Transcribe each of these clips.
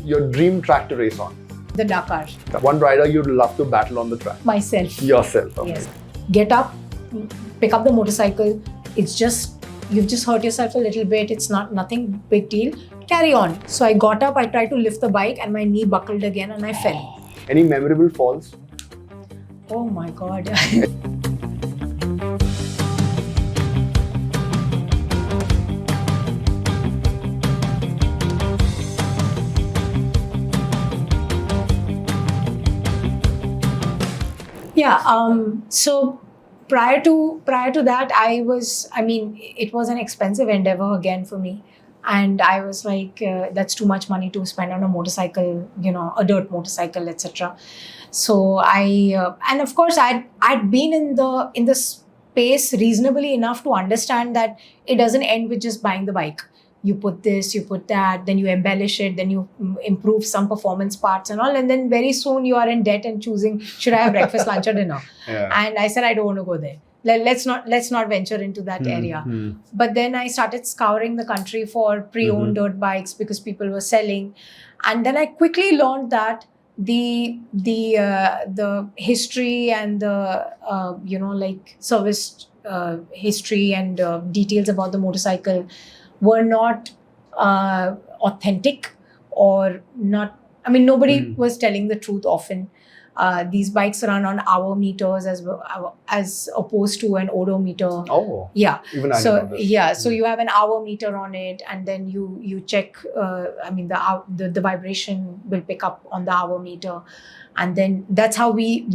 your dream track to race on? The Dakar. One rider you'd love to battle on the track? Myself. Yourself. Okay. Yes. Get up, pick up the motorcycle. It's just, you've just hurt yourself a little bit. It's nothing big deal. Carry on. So I got up, I tried to lift the bike and my knee buckled again and I fell. Any memorable falls? Oh my God. Yeah. So prior to that, it was an expensive endeavor again for me. And I was like, that's too much money to spend on a motorcycle, a dirt motorcycle, etc. So and of course, I'd been in the space reasonably enough to understand that it doesn't end with just buying the bike. You put this, you put that, then you embellish it, then you improve some performance parts and all, and then very soon you are in debt and choosing, should I have breakfast, lunch, or dinner? Yeah. And I said, I don't want to go there. Let's not venture into that area. But then I started scouring the country for pre-owned dirt bikes because people were selling, and then I quickly learned that the history and the service history and details about the motorcycle were not authentic or not. I mean, nobody was telling the truth often. These bikes run on hour meters as opposed to an odometer. Oh, yeah. Even I know this. Yeah. So you have an hour meter on it, and then you check. The vibration will pick up on the hour meter, and then that's how we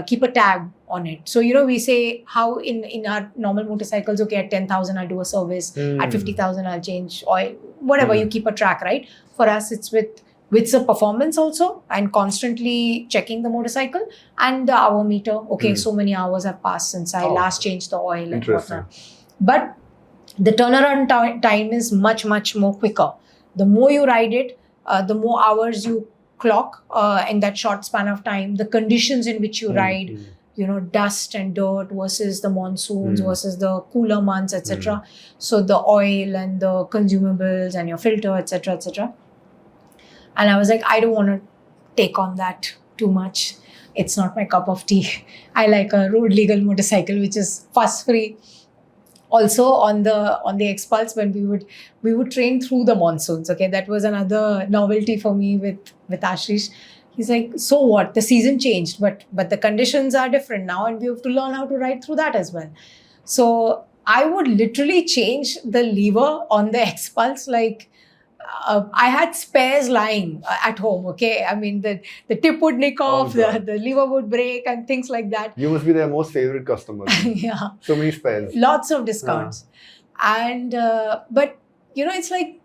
keep a tag on it. So we say how in our normal motorcycles, okay, at 10,000 I'll do a service, at 50,000 I'll change oil, whatever. You keep a track, right? For us, it's with the performance also, and constantly checking the motorcycle and the hour meter. Okay, so many hours have passed since I last changed the oil and whatnot. But the turnaround time is much, much more quicker. The more you ride it, the more hours you clock in that short span of time. The conditions in which you ride, dust and dirt versus the monsoons versus the cooler months, etc. So the oil and the consumables and your filter, etc., etc. And I was like, I don't want to take on that too much. It's not my cup of tea. I like a road legal motorcycle, which is fuss free. Also on the X-Pulse, when we would train through the monsoons. Okay, that was another novelty for me with Ashish. He's like, so what? The season changed, but the conditions are different now, and we have to learn how to ride through that as well. So I would literally change the lever on the X-Pulse like. I had spares lying at home, okay? I mean, the tip would nick off, the lever would break and things like that. You must be their most favorite customer. Yeah. So many spares. Lots of discounts. And, but, it's like,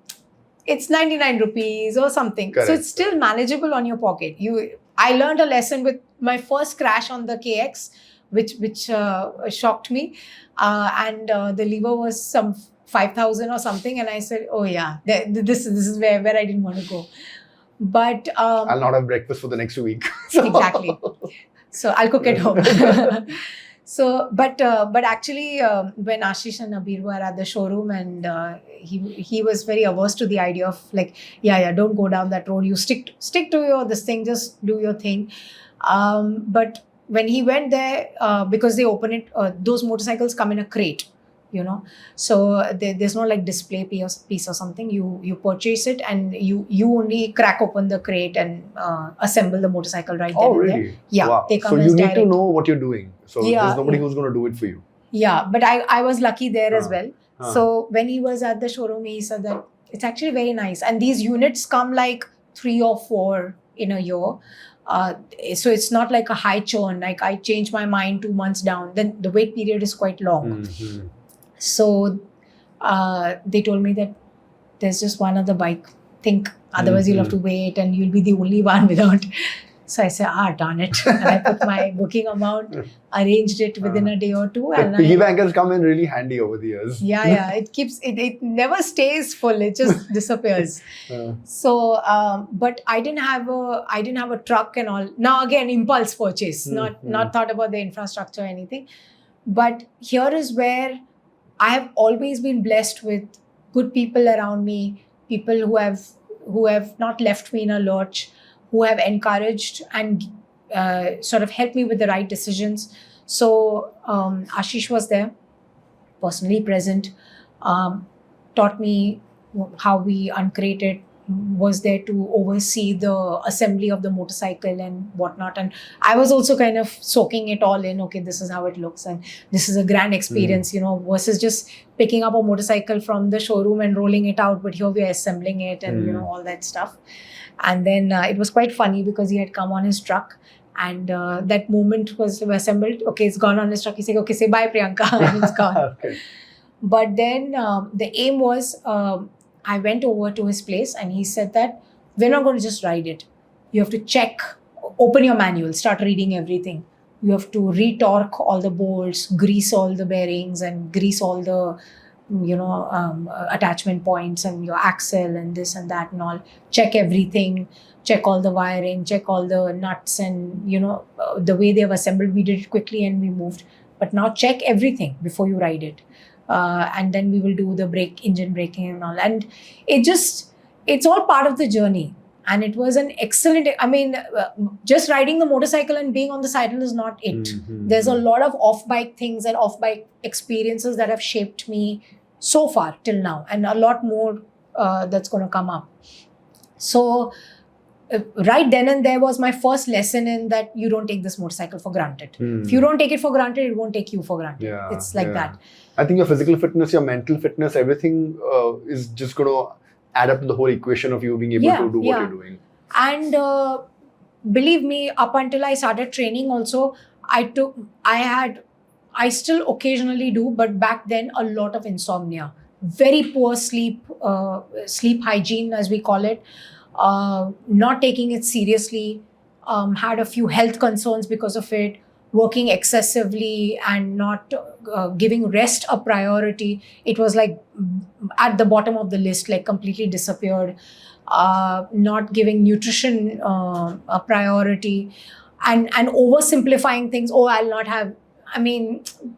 it's 99 rupees or something. Correct. So it's still manageable on your pocket. I learned a lesson with my first crash on the KX, which shocked me. And the lever was some 5,000 or something, and I said, oh yeah, this is where I didn't want to go. But I'll not have breakfast for the next week. Exactly. So I'll cook at home. So but actually when Ashish and Abir were at the showroom, and he was very averse to the idea of like, yeah, don't go down that road, you stick to your this thing, just do your thing. But when he went there, because they open it, those motorcycles come in a crate. So there's no like display piece or something. You purchase it and you only crack open the crate and assemble the motorcycle right then and really? there. Yeah, wow. they come so as you need direct. to know what you're doing. So there's nobody who's going to do it for you. Yeah, but I was lucky there as well. So when he was at the showroom, he said that it's actually very nice, and these units come like 3 or 4 in a year. So it's not like a high churn. Like I change my mind 2 months down, then the wait period is quite long. So they told me that there's just one other bike. Think, otherwise you'll have to wait and you'll be the only one without. So I said, darn it. And I put my booking amount, arranged it within a day or two. The piggy bank has come in really handy over the years. Yeah. It never stays full. It just disappears. So, but I didn't have a truck and all. Now again, impulse purchase, not thought about the infrastructure or anything. But here is where I have always been blessed with good people around me, people have not left me in a lurch, who have encouraged and sort of helped me with the right decisions. So Ashish was there, personally present, taught me how we uncrate it, was there to oversee the assembly of the motorcycle and whatnot. And I was also kind of soaking it all in. Okay, this is how it looks, and this is a grand experience, versus just picking up a motorcycle from the showroom and rolling it out. But here we are assembling it and all that stuff. And then it was quite funny because he had come on his truck. And that moment was assembled. Okay, it's gone on his truck. He said, okay, say bye, Priyanka. And it's gone. Okay. But then the aim was, I went over to his place and he said that we're not going to just ride it. You have to check, open your manual, start reading everything. You have to retorque all the bolts, grease all the bearings and grease all the, attachment points and your axle and this and that and all. Check everything, check all the wiring, check all the nuts and, the way they have assembled. We did it quickly and we moved. But now check everything before you ride it. And then we will do the engine braking and all. And it's all part of the journey. And it was an excellent, just riding the motorcycle and being on the saddle is not it. Mm-hmm. There's a lot of off-bike things and off-bike experiences that have shaped me so far till now. And a lot more that's going to come up. So right then and there was my first lesson in that you don't take this motorcycle for granted. If you don't take it for granted, it won't take you for granted. Yeah, it's like that. I think your physical fitness, your mental fitness, everything is just going to add up to the whole equation of you being able to do what you're doing. And believe me, up until I started training also, I still occasionally do, but back then a lot of insomnia, very poor sleep hygiene as we call it, not taking it seriously, had a few health concerns because of it, working excessively and not giving rest a priority. It was like at the bottom of the list, like completely disappeared. Not giving nutrition a priority and oversimplifying things. Oh, I'll not have,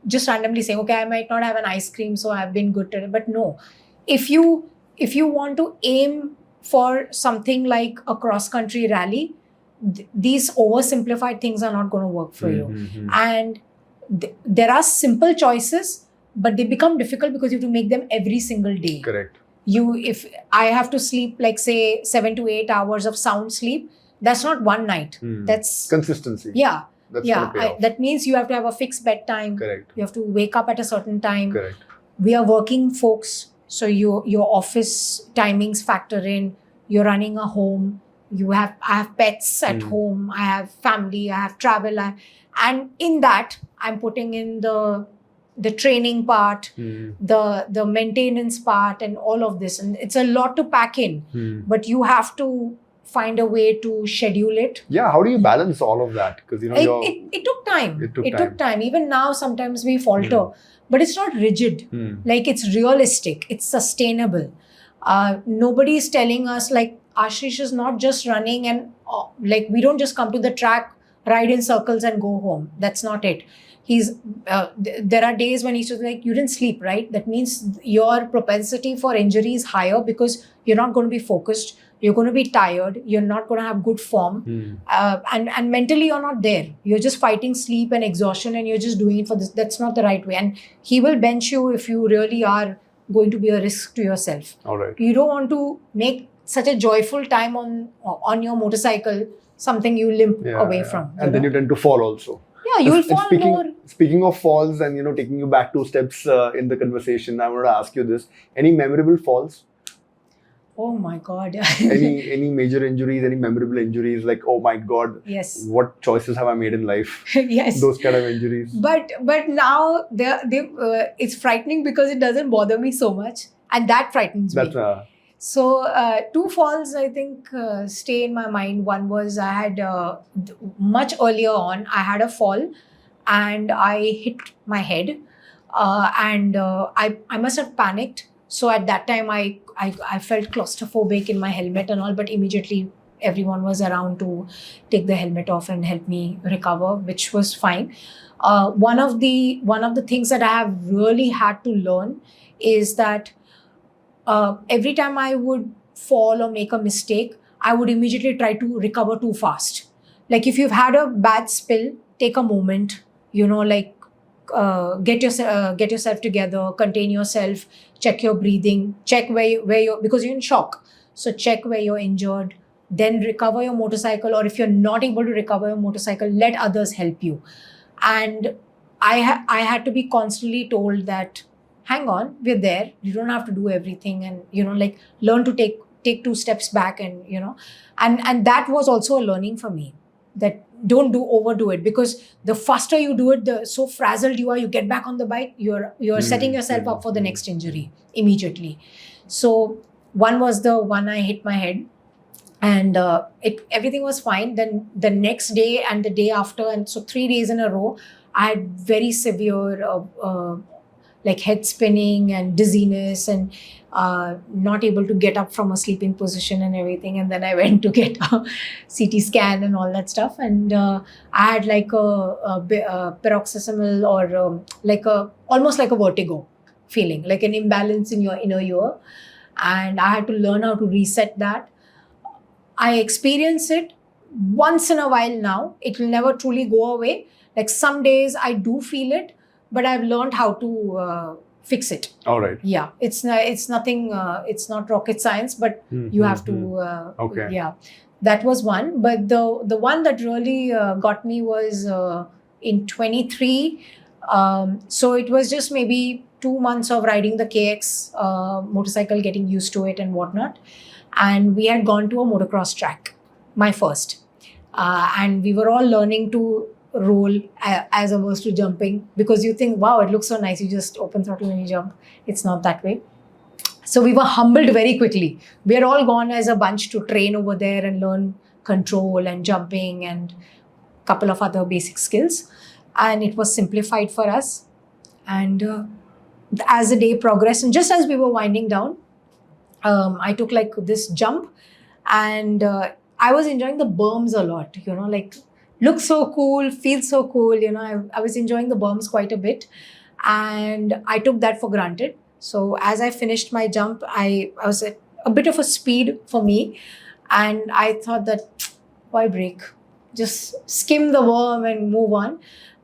just randomly saying, okay, I might not have an ice cream, so I've been good today. But no, if you want to aim for something like a cross-country rally, these oversimplified things are not going to work for you. And there are simple choices, but they become difficult because you have to make them every single day. Correct. If I have to sleep, like say 7 to 8 hours of sound sleep, that's not one night. That's consistency. Yeah. That's That means you have to have a fixed bedtime. Correct. You have to wake up at a certain time. Correct. We are working folks, so your office timings factor in. You're running a home. I have pets at home. I have family. I have travel. And in that, I'm putting in the training part, the maintenance part, and all of this. And it's a lot to pack in, but you have to find a way to schedule it. Yeah, how do you balance all of that? Because it took time. It took time. Even now, sometimes we falter, but it's not rigid. Like it's realistic. It's sustainable. Nobody is telling us like Ashish is not just running and like we don't just come to the track, ride in circles and go home. That's not it. There are days when he's just like, you didn't sleep, right? That means your propensity for injury is higher because you're not going to be focused. You're going to be tired. You're not going to have good form. And mentally, you're not there. You're just fighting sleep and exhaustion and you're just doing it for this. That's not the right way. And he will bench you if you really are going to be a risk to yourself. All right. You don't want to make such a joyful time on your motorcycle something you limp away from. And then you tend to fall also. Yeah, you will fall more. Speaking of falls and taking you back 2 steps in the conversation, I wanted to ask you this: any memorable falls? Oh my God! any major injuries? Any memorable injuries? Like, oh my God! Yes. What choices have I made in life? Yes. Those kind of injuries. But now it's frightening because it doesn't bother me so much, and that frightens me. So 2 falls, I think, stay in my mind. One was I had much earlier on, I had a fall and I hit my head and I must have panicked. So at that time, I felt claustrophobic in my helmet and all, but immediately everyone was around to take the helmet off and help me recover, which was fine. One of the things that I have really had to learn is that every time I would fall or make a mistake, I would immediately try to recover too fast. Like if you've had a bad spill, take a moment, like get yourself together, contain yourself, check your breathing, check where you're, because you're in shock. So check where you're injured, then recover your motorcycle, or if you're not able to recover your motorcycle, let others help you. And I had to be constantly told that, hang on, we're there. You don't have to do everything, and like learn to take 2 steps back, and and that was also a learning for me, that don't overdo it, because the faster you do it, the so frazzled you are, you get back on the bike, you're setting yourself up for the next injury immediately. So one was the one I hit my head, and everything was fine. Then the next day and the day after, and so 3 days in a row, I had very severe like head spinning and dizziness, and not able to get up from a sleeping position and everything. And then I went to get a CT scan and all that stuff, and I had like a paroxysmal, or like almost like a vertigo feeling, like an imbalance in your inner ear, and I had to learn how to reset that. I experience it once in a while now. It will never truly go away. Like some days I do feel it, but I've learned how to fix it. All right. Yeah, it's nothing. It's not rocket science, but you have to. Okay. Yeah, that was one. But the one that really got me was in 23. So it was just maybe 2 months of riding the KX motorcycle, getting used to it and whatnot. And we had gone to a motocross track, my first, and we were all learning to roll as opposed to jumping, because you think, wow, it looks so nice, you just open throttle and you jump. It's not that way. So we were humbled very quickly. We had all gone as a bunch to train over there and learn control and jumping and a couple of other basic skills, and it was simplified for us. And as the day progressed, and just as we were winding down, I took like this jump, and I was enjoying the berms a lot, like looks so cool, feels so cool, I was enjoying the berms quite a bit, and I took that for granted. So as I finished my jump, I was at a bit of a speed for me, and I thought that, why brake? Just skim the berm and move on.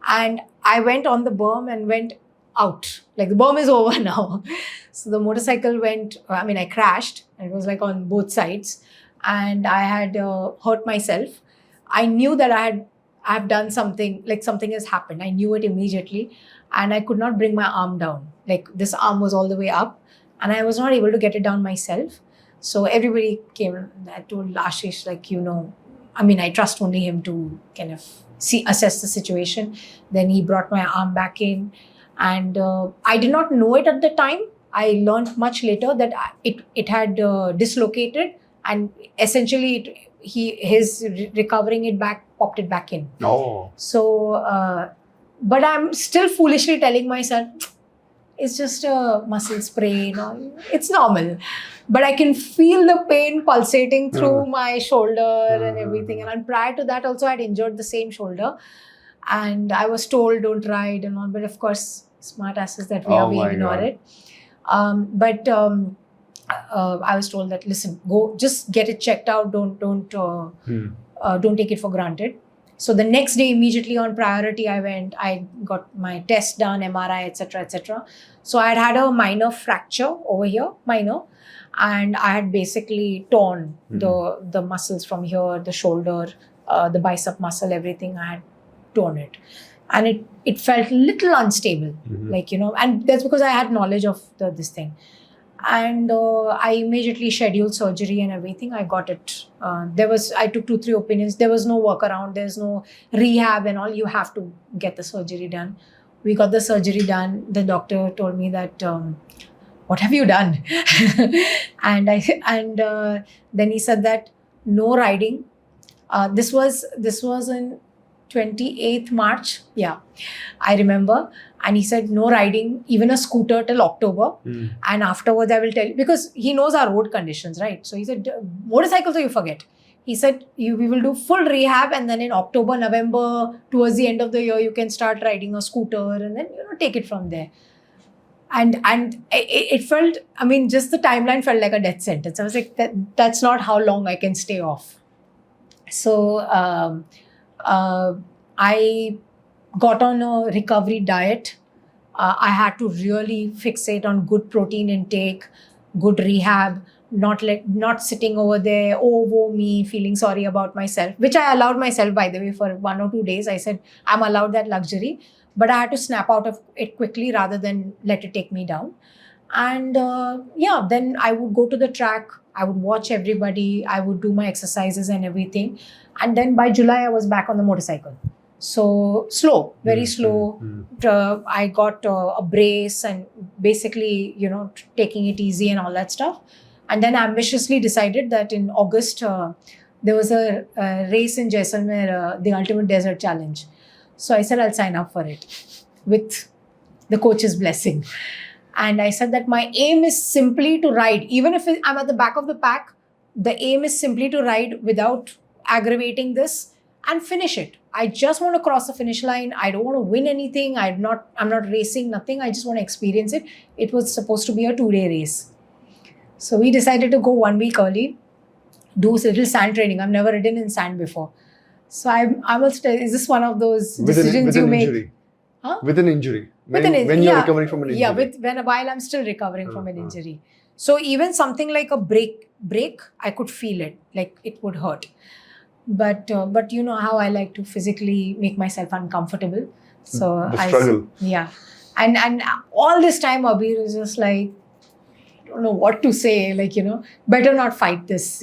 And I went on the berm and went out. Like the berm is over now. So the motorcycle I crashed, and it was like on both sides, and I had hurt myself. I knew that I've done something, like something has happened. I knew it immediately, and I could not bring my arm down. Like this arm was all the way up, and I was not able to get it down myself. So everybody came. I told Ashish, like, I trust only him to kind of assess the situation. Then he brought my arm back in, and I did not know it at the time. I learned much later that it had dislocated, and essentially his recovering it back popped it back in. Oh. So, but I'm still foolishly telling myself, it's just a muscle sprain, it's normal. But I can feel the pain pulsating through my shoulder and everything. And prior to that also, I'd injured the same shoulder, and I was told don't ride and all. But of course, smart asses that we ignore it. But I was told that, listen, go, just get it checked out. Don't take it for granted. So the next day, immediately on priority, I got my test done, MRI, etc., etc. So I had a minor fracture over here, minor, and I had basically torn the muscles from here, the shoulder, the bicep muscle, everything. I had torn it. And it felt a little unstable, and that's because I had knowledge of this thing. And I immediately scheduled surgery and everything. I got it. I took 2-3 opinions. There was no workaround. There's no rehab and all. You have to get the surgery done. We got the surgery done. The doctor told me that, what have you done? and then he said that no riding. This was in 28th March. Yeah, I remember. And he said, no riding, even a scooter till October. And afterwards, I will tell you, because he knows our road conditions, right? So he said, motorcycles, so you forget. He said, we will do full rehab. And then in October, November, towards the end of the year, you can start riding a scooter and then, take it from there. and it felt, I mean, just the timeline felt like a death sentence. I was like, that's not how long I can stay off. So I got on a recovery diet. I had to really fixate on good protein intake, good rehab, not sitting over there, oh, woe me, feeling sorry about myself, which I allowed myself, by the way, for 1 or 2 days. I said, I'm allowed that luxury, but I had to snap out of it quickly rather than let it take me down. And then I would go to the track, I would watch everybody, I would do my exercises and everything. And then by July, I was back on the motorcycle. So slow, very slow. I got a brace and basically, taking it easy and all that stuff. And then ambitiously decided that in August, there was a race in Jaisalmer, the Ultimate Desert Challenge. So I said, I'll sign up for it with the coach's blessing. And I said that my aim is simply to ride. Even if I'm at the back of the pack, the aim is simply to ride without aggravating this and finish it. I just want to cross the finish line. I don't want to win anything. I'm not racing, nothing. I just want to experience it. It was supposed to be a 2-day race. So we decided to go 1 week early, do a little sand training. I've never ridden in sand before. So I will tell, is this one of those decisions you make? Injury. Huh? With an injury. When you're recovering from an injury. Yeah, while I'm still recovering from an injury. So even something like a break, I could feel it, like it would hurt. But you know how I like to physically make myself uncomfortable. So the struggle. And all this time Abir was just like, I don't know what to say, better not fight this,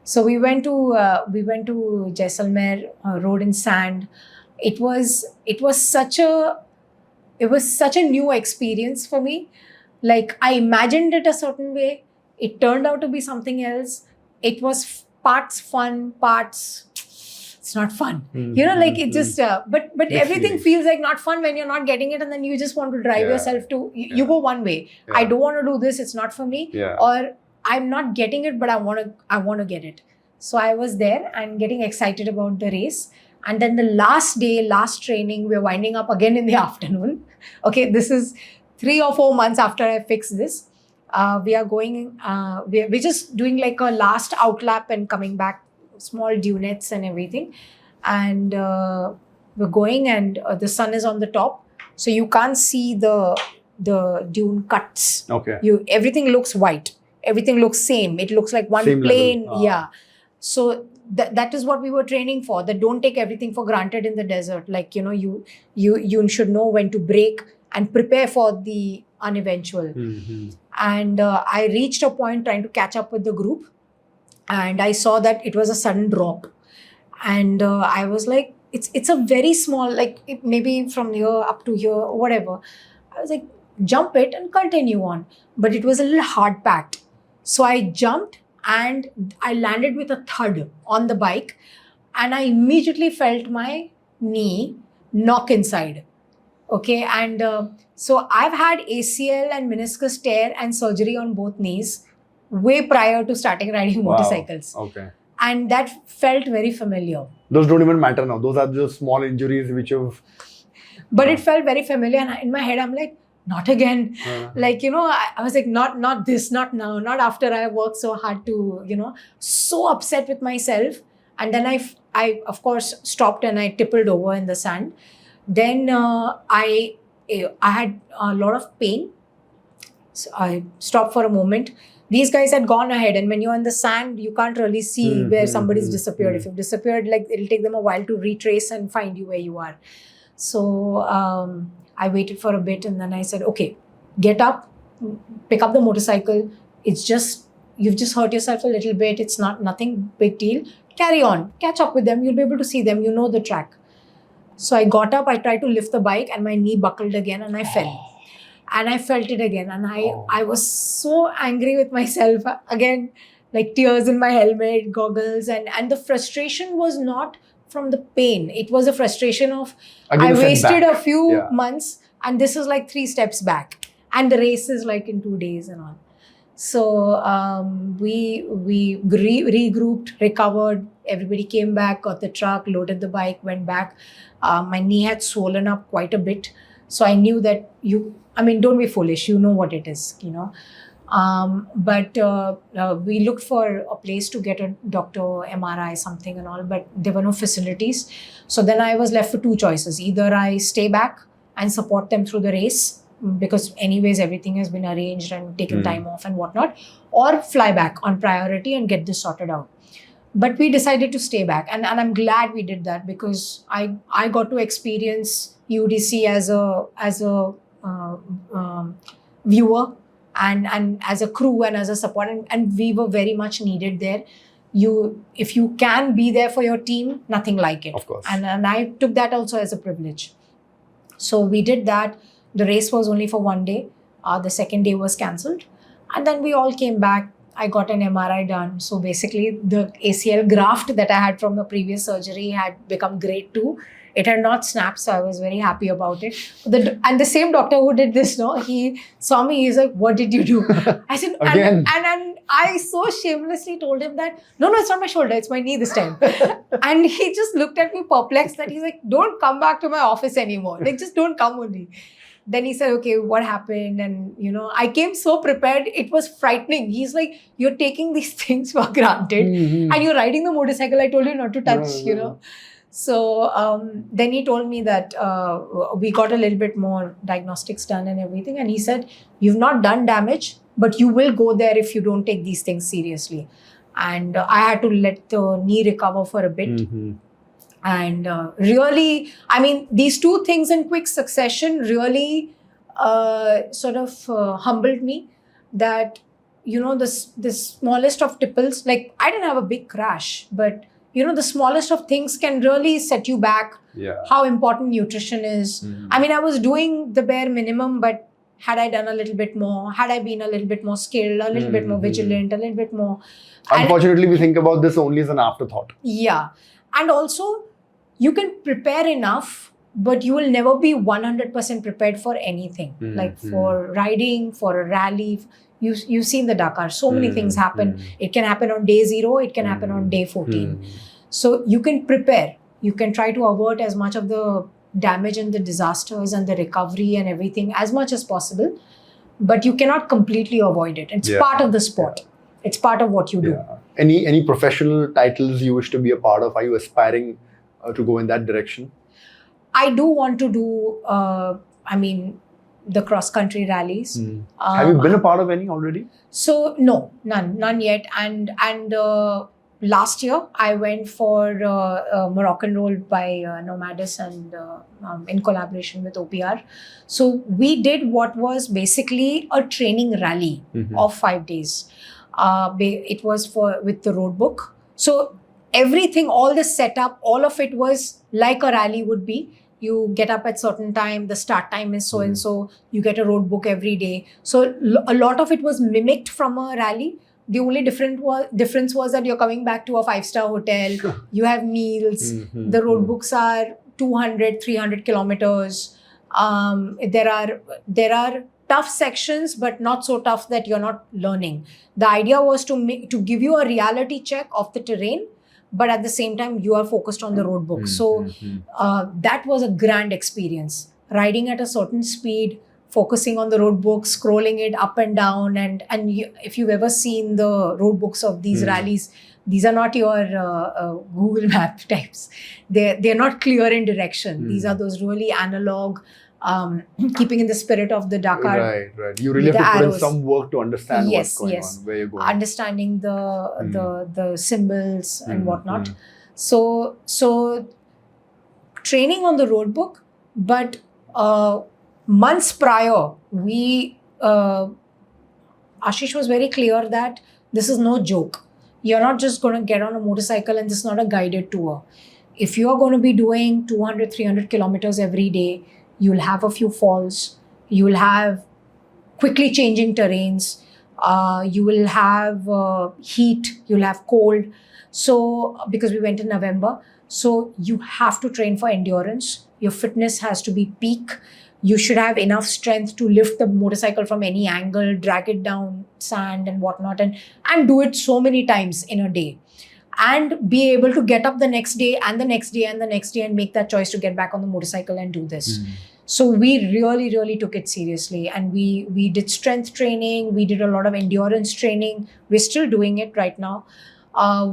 So we went to Jaisalmer, rode in sand. It was such a new experience for me. Like, I imagined it a certain way. It turned out to be something else. It was parts fun, parts it's not fun. It just but everything feels like not fun when you're not getting it, and then you just want to drive yourself to you go one way. I don't want to do this, it's not for me. Or I'm not getting it, but I want to get it. So I was there and getting excited about the race. And then the last day, last training, we're winding up again in the afternoon. Okay, this is 3 or 4 months after I fixed this. We are going, we're just doing like a last outlap and coming back, small dunettes and everything. And we're going, and the sun is on the top. So you can't see the dune cuts. Okay. Everything looks white. Everything looks same. It looks like one same plane. Level. Yeah. So that is what we were training for. That don't take everything for granted in the desert. Like, you should know when to brake and prepare for the uneventual. And I reached a point trying to catch up with the group, and I saw that it was a sudden drop. And I was like, it's a very small, like maybe from here up to here, whatever. I was like, jump it and continue on. But it was a little hard packed. So I jumped and I landed with a thud on the bike, and I immediately felt my knee knock inside. Okay, and so I've had ACL and meniscus tear and surgery on both knees way prior to starting riding motorcycles. Okay. And that felt very familiar. Those don't even matter now. Those are just small injuries which have... But it felt very familiar, and in my head I'm like, not again. I was like, not this, not now, not after I worked so hard to, so upset with myself. And then I of course stopped and I tippled over in the sand. Then I had a lot of pain. So I stopped for a moment. These guys had gone ahead, and when you're in the sand, you can't really see where somebody's disappeared. If you've disappeared, like, it'll take them a while to retrace and find you where you are. So I waited for a bit, and then I said, okay, get up, pick up the motorcycle. It's just, you've just hurt yourself a little bit. It's nothing big deal. Carry on, catch up with them. You'll be able to see them. You know the track. So I got up, I tried to lift the bike, and my knee buckled again, and I fell. And I felt it again. And I was so angry with myself. Again, like tears in my helmet, goggles. And the frustration was not from the pain. It was a frustration of, I wasted a few months, and this is like 3 steps back. And the race is like in 2 days and all. So we regrouped, recovered. Everybody came back, got the truck, loaded the bike, went back. My knee had swollen up quite a bit. So I knew that I mean, don't be foolish. You know what it is, you know. But we looked for a place to get a doctor, MRI, something and all, but there were no facilities. So then I was left with two choices. Either I stay back and support them through the race, because anyways everything has been arranged and taken time off and whatnot, or fly back on priority and get this sorted out. But we decided to stay back, and I'm glad we did that, because I got to experience UDC as a viewer and as a crew and as a support, and we were very much needed there. If you can be there for your team, nothing like it. Of course. And I took that also as a privilege. So we did that. The race was only for one day. The second day was cancelled. And then we all came back. I got an MRI done. So basically the ACL graft that I had from the previous surgery had become grade 2. It had not snapped, so I was very happy about it. And the same doctor who did this, no, he saw me, he's like, what did you do? I said, Again. And I so shamelessly told him that, no, it's not my shoulder, it's my knee this time. And he just looked at me perplexed, that he's like, don't come back to my office anymore. Like, just don't come only. Then he said, okay, what happened? And, you know, I came so prepared. It was frightening. He's like, you're taking these things for granted. And you're riding the motorcycle. I told you not to touch, you know. So then he told me that we got a little bit more diagnostics done and everything. And he said, you've not done damage, but you will go there if you don't take these things seriously. And I had to let the knee recover for a bit. And really, I mean, these two things in quick succession really sort of humbled me, that, you know, the smallest of tipples, like I didn't have a big crash, but, you know, the smallest of things can really set you back. How important nutrition is. I mean, I was doing the bare minimum, but had I done a little bit more, had I been a little bit more skilled, a little bit more vigilant, a little bit more. Unfortunately, we think about this only as an afterthought. Yeah. And also, you can prepare enough, but you will never be 100% prepared for anything. Like for riding, for a rally. You've seen the Dakar. So many things happen. It can happen on day 0. It can happen on day 14. So you can prepare. You can try to avert as much of the damage and the disasters and the recovery and everything as much as possible. But you cannot completely avoid it. It's part of the sport. It's part of what you do. Any professional titles you wish to be a part of? Are you aspiring to go in that direction? I do want to do, the cross-country rallies. Have you been a part of any already? So, no, none yet. And last year, I went for Moroccan Roll by Nomadis and in collaboration with OPR. So, we did what was basically a training rally of 5 days. It was with the road book. So, everything, all the setup, all of it was like a rally would be. You get up at certain time, the start time is so and so, you get a road book every day. So a lot of it was mimicked from a rally. The only difference was that you're coming back to a 5-star hotel, you have meals, the road books are 200, 300 kilometers. There are tough sections, but not so tough that you're not learning. The idea was to give you a reality check of the terrain, but at the same time, you are focused on the road book. So that was a grand experience. Riding at a certain speed, focusing on the road book, scrolling it up and down. And if you've ever seen the road books of these rallies, these are not your Google Map types. They're not clear in direction. These are those really analog, keeping in the spirit of the Dakar. Right. You really have to put in some work to understand what's going on, where you're going. Understanding the symbols and whatnot. So training on the road book, but months prior, Ashish was very clear that this is no joke. You're not just going to get on a motorcycle and this is not a guided tour. If you are going to be doing 200, 300 kilometers every day, you'll have a few falls, you will have quickly changing terrains, you will have heat, you'll have cold. So, because we went in November, so you have to train for endurance. Your fitness has to be peak. You should have enough strength to lift the motorcycle from any angle, drag it down sand and whatnot, and do it so many times in a day. And be able to get up the next day and the next day and the next day and make that choice to get back on the motorcycle and do this. So we really took it seriously, and we did strength training. We did a lot of endurance training. We're still doing it right now.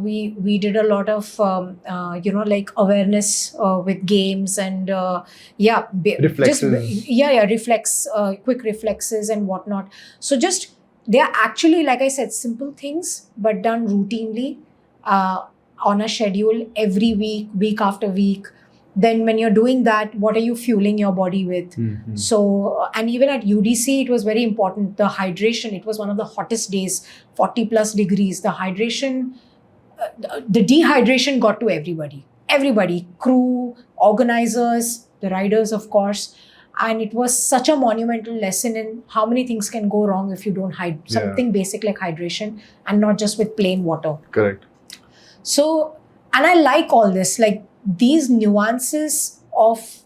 We did a lot of like awareness with games and Reflexes. reflex, quick reflexes and whatnot. So just, they are actually, like I said, simple things but done routinely, on a schedule, every week after week. Then when you're doing that, what are you fueling your body with? Mhm. So, and even at UDC, it was very important. The hydration, it was one of the hottest days, 40 plus degrees. The hydration, the dehydration got to everybody, crew, organizers, the riders, of course. And it was such a monumental lesson in how many things can go wrong if you don't hydrate. Yeah. Something basic like hydration, and not just with plain water. Correct. So, and I like all this, like these nuances of,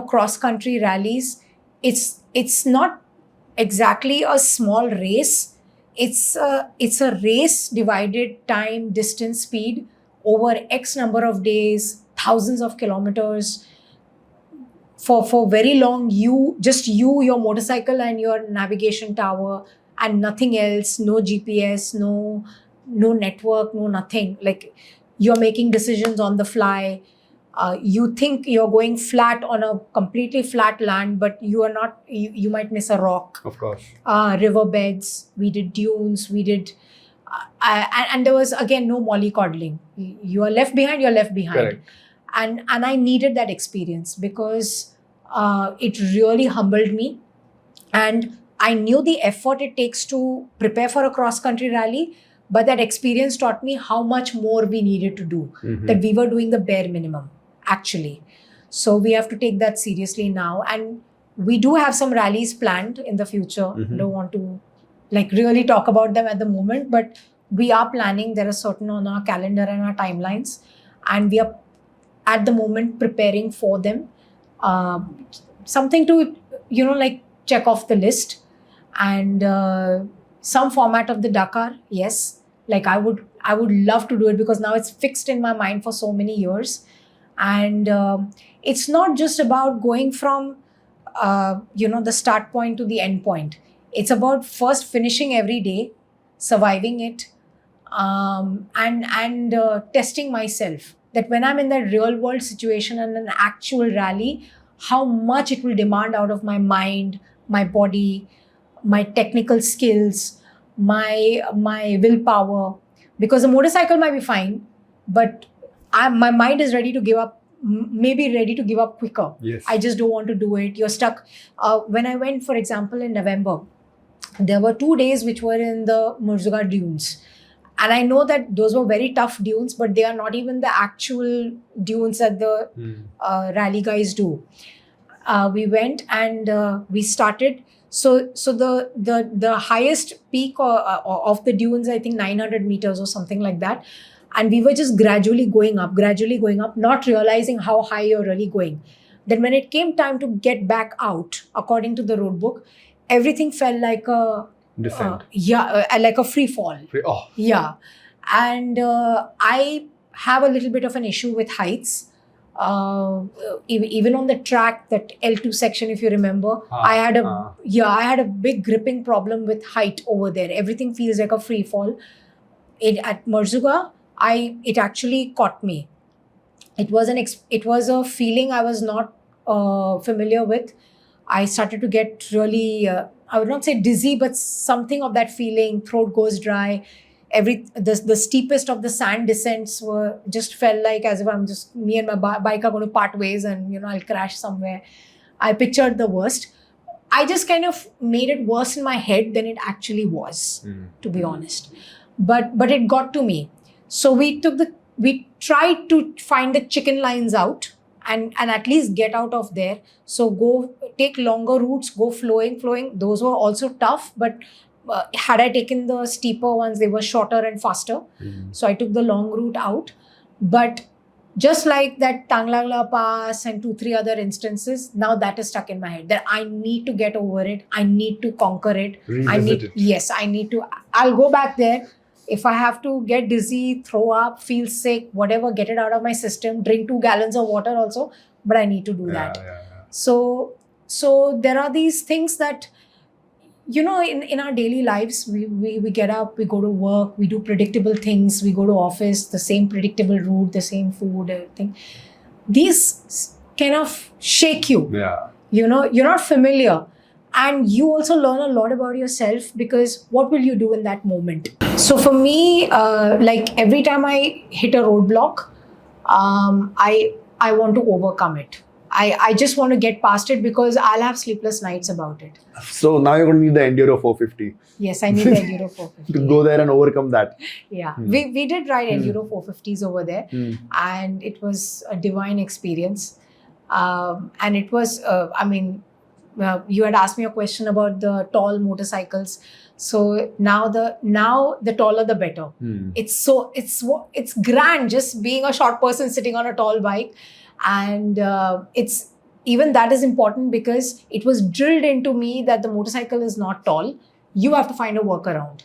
cross country rallies. It's not exactly a small race. It's a race divided time, distance, speed over X number of days, thousands of kilometers. For very long, your motorcycle and your navigation tower, and nothing else. No GPS, no network, no nothing. Like, you're making decisions on the fly. You think you're going flat on a completely flat land, but you are not. You might miss a rock. Of course. Riverbeds. We did dunes. We did, and there was again no mollycoddling. You are left behind. You're left behind. Correct. And I needed that experience because it really humbled me, and I knew the effort it takes to prepare for a cross country rally. But that experience taught me how much more we needed to do. Mhm. That we were doing the bare minimum, actually. So we have to take that seriously now. And we do have some rallies planned in the future. Mhm. Don't want to really talk about them at the moment, but we are planning. There are certain on our calendar and our timelines, and we are at the moment preparing for them. Something to check off the list. And some format of the Dakar, yes. Like, I would love to do it, because now it's fixed in my mind for so many years. And it's not just about going from the start point to the end point. It's about first finishing every day, surviving it, and testing myself, that when I'm in that real world situation and an actual rally, how much it will demand out of my mind, my body, my technical skills, my willpower. Because the motorcycle might be fine, but my mind is ready to give up, maybe ready to give up quicker. Yes. I just don't want to do it. You're stuck. When I went, for example, in November, there were 2 days which were in the Merzouga dunes. And I know that those were very tough dunes, but they are not even the actual dunes that the rally guys do. We went and we started. So the highest peak of the dunes, I think 900 meters or something like that. And we were just gradually going up, not realizing how high you're really going. Then when it came time to get back out, according to the road book, everything felt like a descent. Like a free fall. Oh. Yeah. And I have a little bit of an issue with heights. Even on the track, that L2 section, if you remember, I had a big gripping problem with height over there. Everything feels like a free fall. At Merzouga, it actually caught me. It was a feeling I was not familiar with. I started to get really, I would not say dizzy, but something of that feeling. Throat goes dry. The steepest of the sand descents just felt like as if me and my bike are going to part ways, and I'll crash somewhere. I pictured the worst. I just kind of made it worse in my head than it actually was, to be honest. But it got to me. So we tried to find the chicken lines out and at least get out of there. So go take longer routes, go flowing. Those were also tough, but had I taken the steeper ones, they were shorter and faster. So I took the long route out. But just like that Tanglangla Pass and 2-3 other instances, now that is stuck in my head, that I need to get over it. I need to conquer it. Revisit it. Yes, I need to. I'll go back there. If I have to get dizzy, throw up, feel sick, whatever, get it out of my system, drink 2 gallons of water also, but I need to do that. Yeah. So So there are these things that, in our daily lives, we get up, we go to work, we do predictable things, we go to office, the same predictable route, the same food, everything. These kind of shake you. Yeah. You're not familiar. And you also learn a lot about yourself, because what will you do in that moment? So for me, like every time I hit a roadblock, I want to overcome it. I just want to get past it, because I'll have sleepless nights about it. So now you're going to need the Enduro 450. Yes, I need the Enduro 450. To go there and overcome that. Yeah, we did ride Enduro 450s over there, and it was a divine experience. And it was, you had asked me a question about the tall motorcycles. So now the taller the better. It's grand just being a short person sitting on a tall bike, and it's even that is important, because it was drilled into me that the motorcycle is not tall. You have to find a workaround,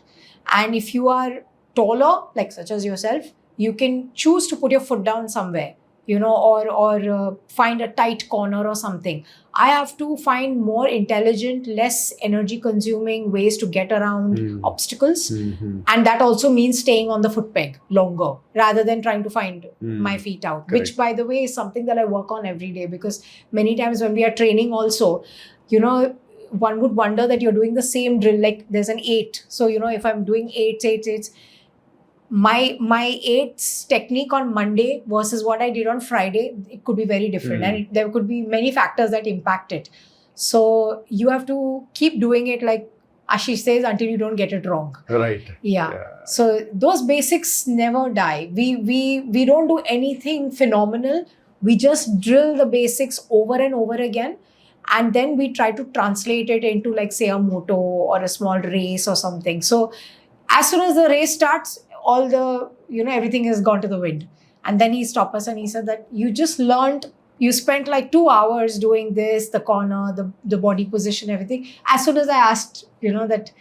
and if you are taller, like such as yourself, you can choose to put your foot down somewhere, or find a tight corner or something. I have to find more intelligent, less energy consuming ways to get around obstacles. And that also means staying on the foot peg longer rather than trying to find my feet out. Correct. Which, by the way, is something that I work on every day, because many times when we are training also, one would wonder that you're doing the same drill, like there's an 8. So, if I'm doing 8s, my 8s technique on Monday versus what I did on Friday, it could be very different. And there could be many factors that impact it. So you have to keep doing it, like Ashish says, until you don't get it wrong. Right. Yeah. So those basics never die. We don't do anything phenomenal. We just drill the basics over and over again. And then we try to translate it into, like, say, a moto or a small race or something. So as soon as the race starts, all the, everything has gone to the wind. And then he stopped us and he said that you just learned, you spent like 2 hours doing this, the corner, the body position, everything. As soon as I asked, that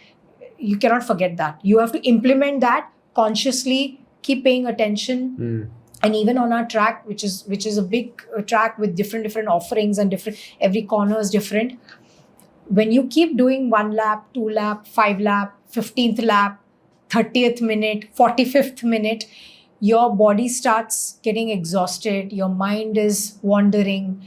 you cannot forget that. You have to implement that consciously, keep paying attention. And even on our track, which is a big track with different offerings, and every corner is different. When you keep doing 1 lap, 2 lap, 5 lap, 15th lap, 30th minute, 45th minute, your body starts getting exhausted, your mind is wandering,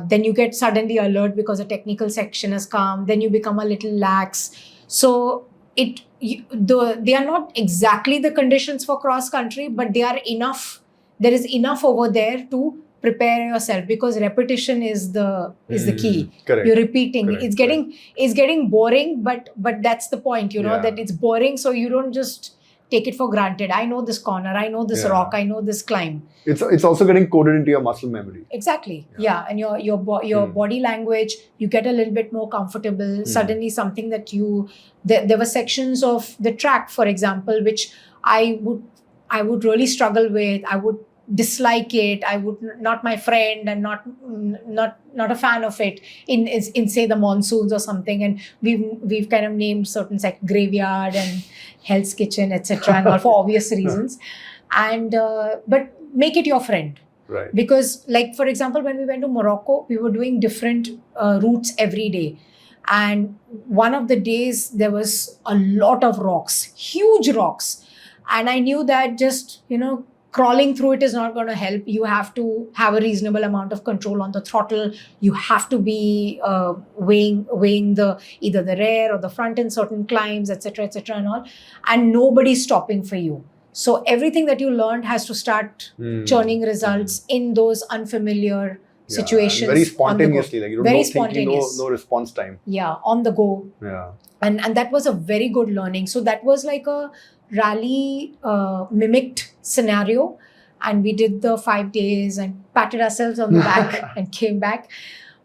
then you get suddenly alert because a technical section has come, then you become a little lax. So they are not exactly the conditions for cross country, but they are enough. There is enough over there to prepare yourself, because repetition is the key. Correct. You're repeating. Correct. It's getting boring, but that's the point, that it's boring, so you don't just take it for granted. I know this corner, I know this rock, I know this climb. It's also getting coded into your muscle memory. Exactly. Yeah. And your body language, you get a little bit more comfortable. Suddenly something that there were sections of the track, for example, which I would really struggle with. I would dislike it. I would not my friend, and not a fan of it in say the monsoons or something. And we've kind of named certain graveyard and Hell's Kitchen, etc. and all for obvious reasons. And but make it your friend. Right. Because, like, for example, when we went to Morocco, we were doing different routes every day. And one of the days there was a lot of rocks, huge rocks. And I knew that just, crawling through it is not going to help. You have to have a reasonable amount of control on the throttle. You have to be weighing either the rear or the front in certain climbs, etc., and all. And nobody's stopping for you. So everything that you learned has to start churning results in those unfamiliar situations. Very spontaneously, like you don't very know, spontaneous. no response time. Yeah, on the go. Yeah. And that was a very good learning. So that was like a rally mimicked scenario, and we did the 5 days and patted ourselves on the back and came back.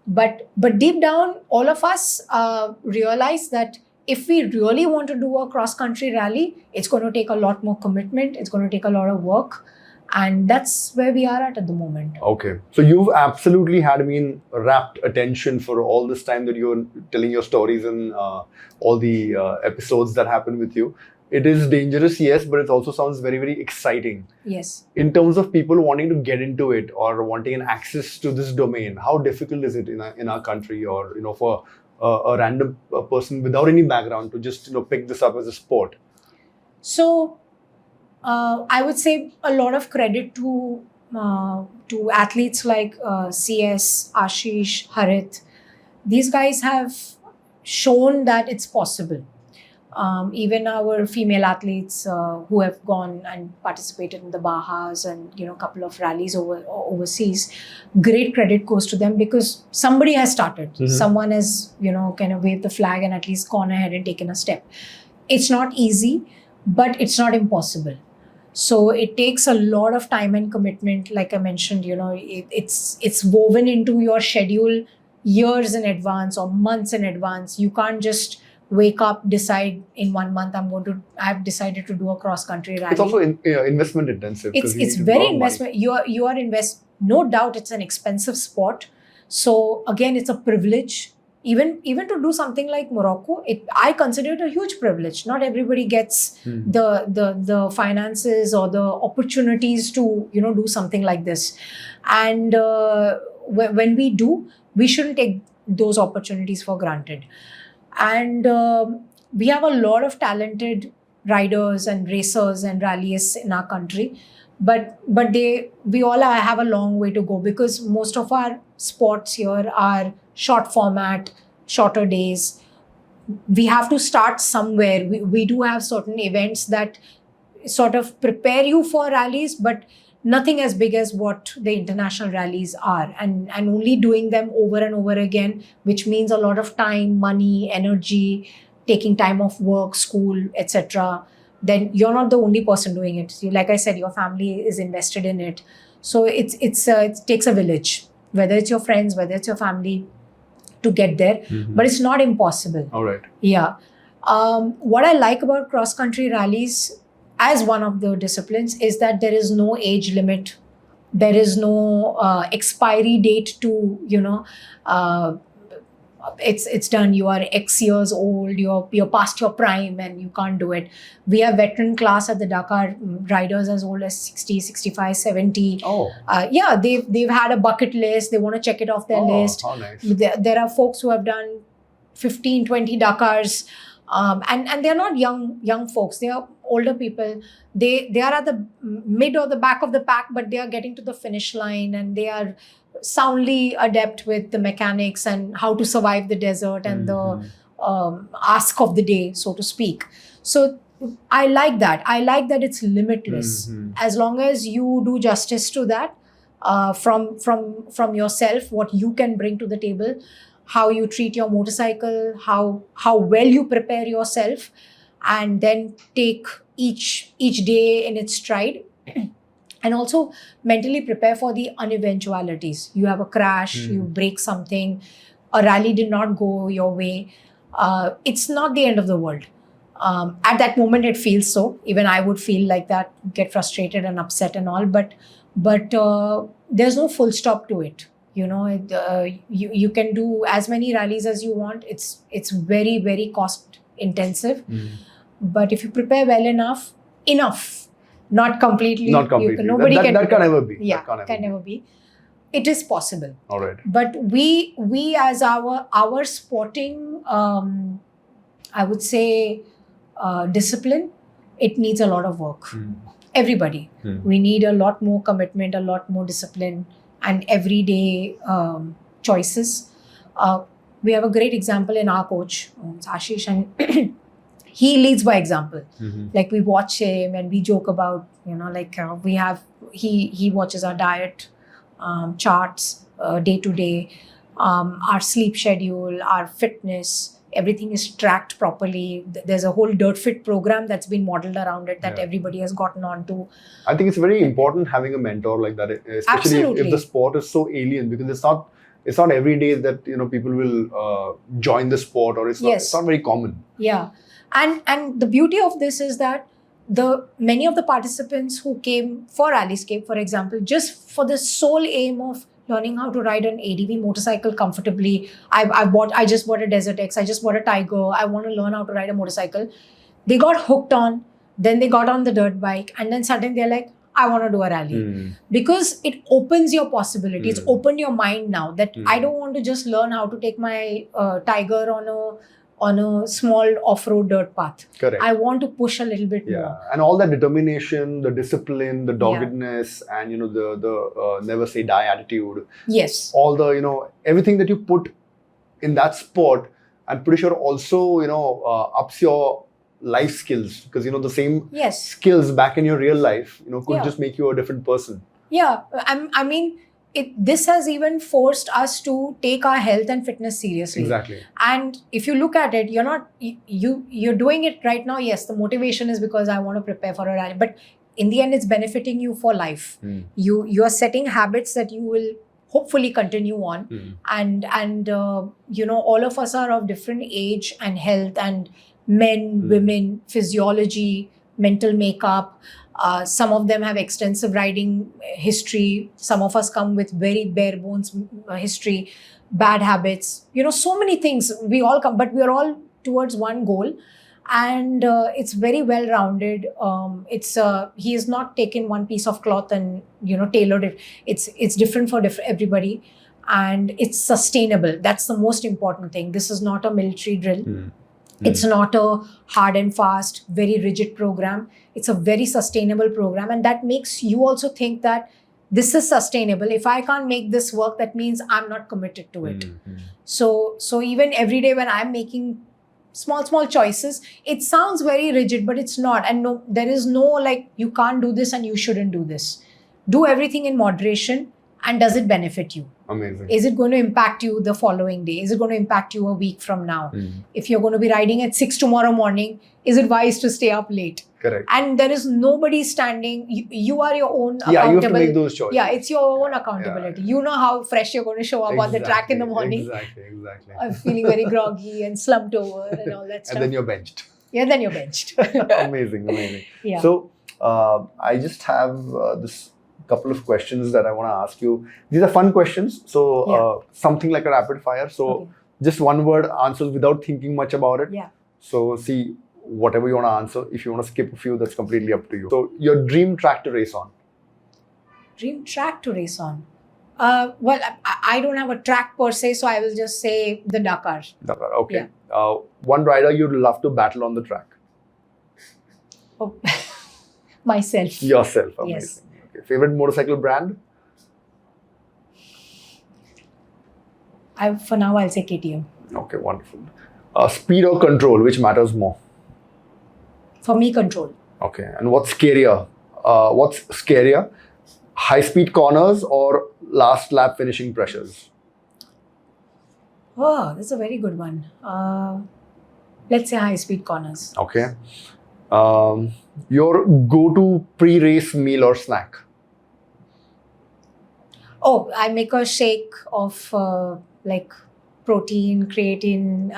But deep down, all of us realized that if we really want to do a cross-country rally, it's going to take a lot more commitment. It's going to take a lot of work. And that's where we are at the moment. Okay. So you've absolutely had me in rapt attention for all this time that you're telling your stories and all the episodes that happen with you. it is dangerous, yes, but it also sounds very, very exciting. Yes. In terms of people wanting to get into it or wanting an access to this domain, how difficult is it in our country, or for a random person without any background to just pick this up as a sport? So I would say a lot of credit to athletes like CS, Ashish, Harit. These guys have shown that it's possible. Even our female athletes who have gone and participated in the Bahas and a couple of rallies overseas, great credit goes to them, because somebody has started. Mm-hmm. Someone has kind of waved the flag and at least gone ahead and taken a step. It's not easy, but it's not impossible. So it takes a lot of time and commitment. Like I mentioned, it's woven into your schedule years in advance or months in advance. You can't just wake up, decide in 1 month I've decided to do a cross country rally. It's also investment intensive. It's very investment. You are no doubt it's an expensive sport. So again, it's a privilege. Even to do something like Morocco, I consider it a huge privilege. Not everybody gets the finances or the opportunities to do something like this. And when we do, we shouldn't take those opportunities for granted. And we have a lot of talented riders and racers and rallyists in our country, but we all have a long way to go, because most of our sports here are short format, shorter days. We have to start somewhere. We do have certain events that sort of prepare you for rallies, but nothing as big as what the international rallies are, and only doing them over and over again, which means a lot of time, money, energy, taking time off work, school, etc. Then you're not the only person doing it. Like I said, your family is invested in it. So it takes a village, whether it's your friends, whether it's your family, to get there. Mm-hmm. But it's not impossible. All right. Yeah. What I like about cross-country rallies as one of the disciplines is that there is no age limit. There is no expiry date to, it's done. You are X years old, you're past your prime and you can't do it. We have veteran class at the Dakar, riders as old as 60, 65, 70. Oh. Yeah, they've had a bucket list. They want to check it off their list. How nice. There are folks who have done 15, 20 Dakars. And they're not young folks. They are older people. They are at the mid or the back of the pack, but they are getting to the finish line, and they are soundly adept with the mechanics and how to survive the desert and the ask of the day, so to speak. So I like that. I like that it's limitless. As long as you do justice to that, from yourself, what you can bring to the table, how you treat your motorcycle, how well you prepare yourself, and then take each day in its stride. And also mentally prepare for the uneventualities. You have a crash, you break something, a rally did not go your way. It's not the end of the world. At that moment, it feels so. Even I would feel like that, get frustrated and upset and all. But there's no full stop to it. You can do as many rallies as you want. It's very, very cost intensive. But if you prepare well enough, not completely. Not completely. Nobody can. That can never be. Yeah, can never be. It is possible. All right. But we as our sporting, I would say, discipline, it needs a lot of work. Everybody. We need a lot more commitment, a lot more discipline, and everyday choices. We have a great example in our coach, Ashish, and he leads by example. Like, we watch him and we joke about, he watches our diet charts day to day, our sleep schedule, our fitness, everything is tracked properly. There's a whole Dirt Fit program that's been modeled around it that everybody has gotten onto. I think it's very important having a mentor like that, especially if the sport is so alien, because it's not every day that people will join the sport, or it's not very common. Yeah. And the beauty of this is that many of the participants who came for Rallyscape, for example, just for the sole aim of learning how to ride an ADV motorcycle comfortably. I just bought a Desert X, I just bought a Tiger, I want to learn how to ride a motorcycle. They got hooked on, then they got on the dirt bike, and then suddenly they're like, I want to do a rally. Because it opens your possibility. It's opened your mind now that I don't want to just learn how to take my Tiger on a small off-road dirt path. Correct. I want to push a little bit more. And all that determination, the discipline, the doggedness, and the never say die attitude. Yes. All the everything that you put in that sport, I'm pretty sure also ups your life skills, because the same skills back in your real life could just make you a different person. I mean, this has even forced us to take our health and fitness seriously. Exactly. And if you look at it, you're doing it right now. Yes, the motivation is because I want to prepare for a rally, but in the end it's benefiting you for life. You are setting habits that you will hopefully continue on. And all of us are of different age and health, and men, women, physiology, mental makeup. Some of them have extensive riding history. Some of us come with very bare bones history, bad habits. So many things. We all come, but we are all towards one goal. And it's very well rounded. He has not taken one piece of cloth and tailored it. It's different for everybody, and it's sustainable. That's the most important thing. This is not a military drill. It's not a hard and fast, very rigid program. It's a very sustainable program, and that makes you also think that this is sustainable. If I can't make this work, that means I'm not committed to it. So even every day when I'm making small choices, it sounds very rigid, but it's not. And no, there is no like, you can't do this and you shouldn't do this. Do everything in moderation. And does it benefit you? Amazing. Is it going to impact you the following day? Is it going to impact you a week from now? If you're going to be riding at 6 tomorrow morning, is it wise to stay up late? Correct. And there is nobody standing. You are your own accountable. Yeah, you have to make those choices. Yeah, it's your own accountability. You know how fresh you're going to show up on the track in the morning. Exactly. I'm feeling very groggy and slumped over and all that stuff. And then you're benched. Yeah, then you're benched. Amazing. Yeah. So I just have this couple of questions that I want to ask you. These are fun questions. So something like a rapid fire. So just one word answers without thinking much about it. Yeah. So see, whatever you want to answer. If you want to skip a few, that's completely up to you. So your dream track to race on? Dream track to race on? Well, I don't have a track per se, so I will just say the Dakar. Dakar, okay. Yeah. One rider you'd love to battle on the track? Oh, myself. Yourself, amazing. Yes. Okay. Favorite motorcycle brand? For now, I'll say KTM. Okay, wonderful. Speed or control, which matters more? For me, control. Okay, and what's scarier? High-speed corners or last lap finishing pressures? Oh, that's a very good one. Let's say high-speed corners. Okay. Your go-to pre-race meal or snack? Oh, I make a shake of like protein, creatine,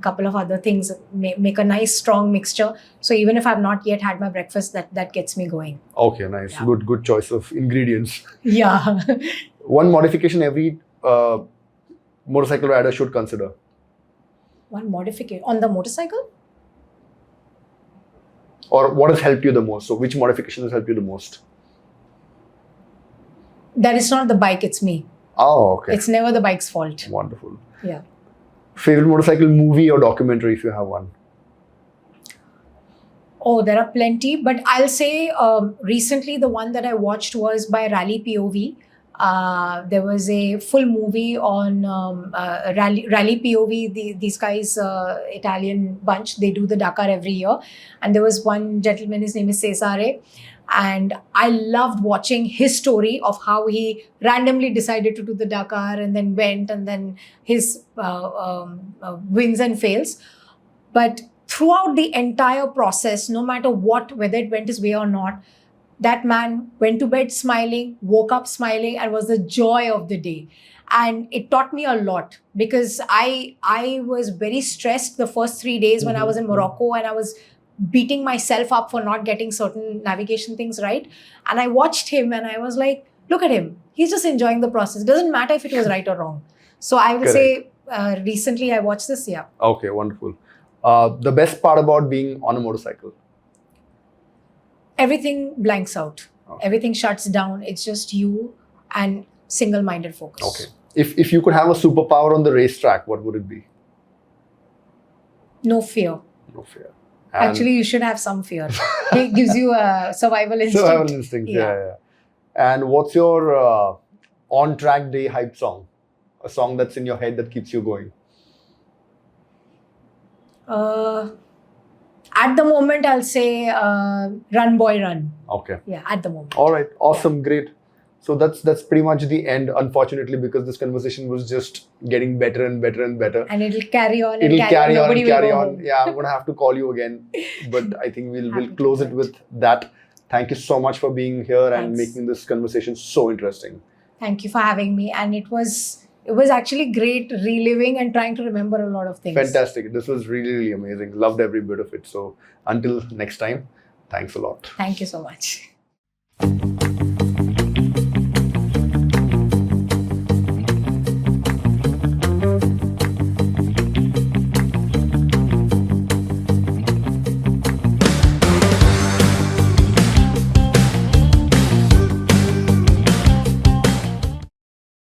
couple of other things. Make a nice strong mixture. So even if I've not yet had my breakfast, that gets me going. Okay, nice. Yeah. Good choice of ingredients. Yeah. One modification every motorcycle rider should consider? One modification on the motorcycle? Or what has helped you the most? So which modification has helped you the most? That is not the bike, it's me. Oh, okay. It's never the bike's fault. Wonderful. Yeah. Favorite motorcycle movie or documentary if you have one? Oh, there are plenty. But I'll say recently the one that I watched was by Rally POV. There was a full movie on Rally POV. These guys, Italian bunch, they do the Dakar every year. And there was one gentleman, his name is Cesare. And I loved watching his story of how he randomly decided to do the Dakar and then went, and then his wins and fails. But throughout the entire process, no matter what, whether it went his way or not, that man went to bed smiling, woke up smiling, and was the joy of the day. And it taught me a lot, because I was very stressed the first 3 days when I was in Morocco, and I was beating myself up for not getting certain navigation things right. And I watched him and I was like, look at him. He's just enjoying the process. It doesn't matter if it was right or wrong. So I will say recently I watched this, yeah. Okay, wonderful. The best part about being on a motorcycle? Everything blanks out. Okay. Everything shuts down. It's just you and single-minded focus. Okay. If you could have a superpower on the racetrack, what would it be? No fear. No fear. And Actually, you should have some fear. It gives you a survival instinct. survival instinct. Yeah. And what's your on-track day hype song? A song that's in your head that keeps you going. At the moment, I'll say Run Boy Run. Okay. Yeah, at the moment. All right. Awesome. Great. So that's pretty much the end, unfortunately, because this conversation was just getting better and better and better. And it'll carry on. It'll carry on Nobody and carry will go on. home. Yeah, I'm gonna have to call you again, but I think we'll Happy to close do it it. with that. Thank you so much for being here and Thanks. making this conversation so interesting. Thank you for having me. And it was actually great reliving and trying to remember a lot of things. Fantastic. This was really, really amazing. Loved every bit of it. So until next time, thanks a lot. Thank you so much.